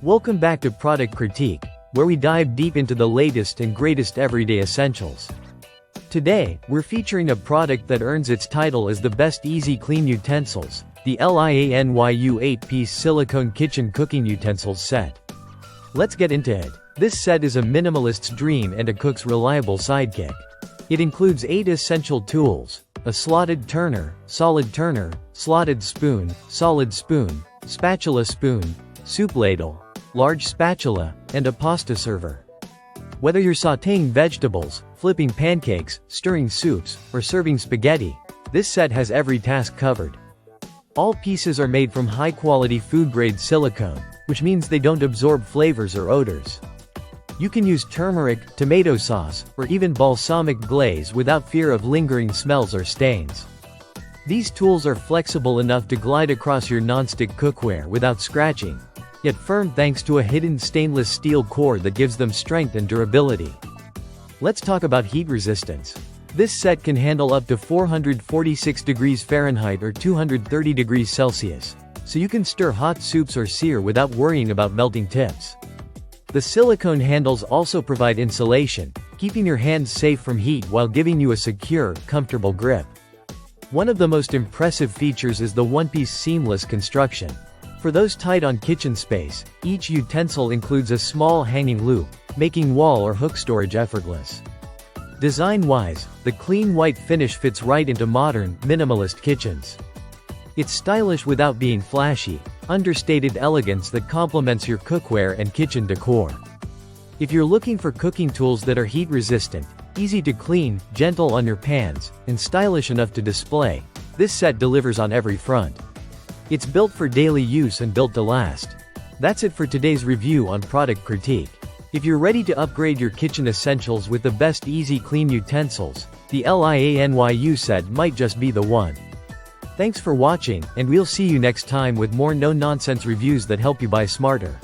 Welcome back to Product Critique, where we dive deep into the latest and greatest everyday essentials. Today, we're featuring a product that earns its title as the best easy clean utensils, the Lianyu 8-piece silicone kitchen cooking utensils set. Let's get into it. This set is a minimalist's dream and a cook's reliable sidekick. It includes 8 essential tools: a slotted turner, slotted spoon, solid spoon, spatula spoon, soup ladle, large spatula, and a pasta server. Whether you're sautéing vegetables, flipping pancakes, stirring soups, or serving spaghetti, this set has every task covered. All pieces are made from high-quality food-grade silicone, which means they don't absorb flavors or odors. You can use turmeric, tomato sauce, or even balsamic glaze without fear of lingering smells or stains. These tools are flexible enough to glide across your non-stick cookware without scratching, yet firm thanks to a hidden stainless steel core that gives them strength and durability. Let's talk about heat resistance. This set can handle up to 446 degrees Fahrenheit or 230 degrees Celsius, so you can stir hot soups or sear without worrying about melting tips. The silicone handles also provide insulation, keeping your hands safe from heat while giving you a secure, comfortable grip. One of the most impressive features is the one-piece seamless construction. For those tight on kitchen space, each utensil includes a small hanging loop, making wall or hook storage effortless. Design-wise, the clean white finish fits right into modern, minimalist kitchens. It's stylish without being flashy, understated elegance that complements your cookware and kitchen decor. If you're looking for cooking tools that are heat-resistant, easy to clean, gentle on your pans, and stylish enough to display, this set delivers on every front. It's built for daily use and built to last. That's it for today's review on Product Critique. If you're ready to upgrade your kitchen essentials with the best easy clean utensils, the Lianyu set might just be the one. Thanks for watching, and we'll see you next time with more no-nonsense reviews that help you buy smarter.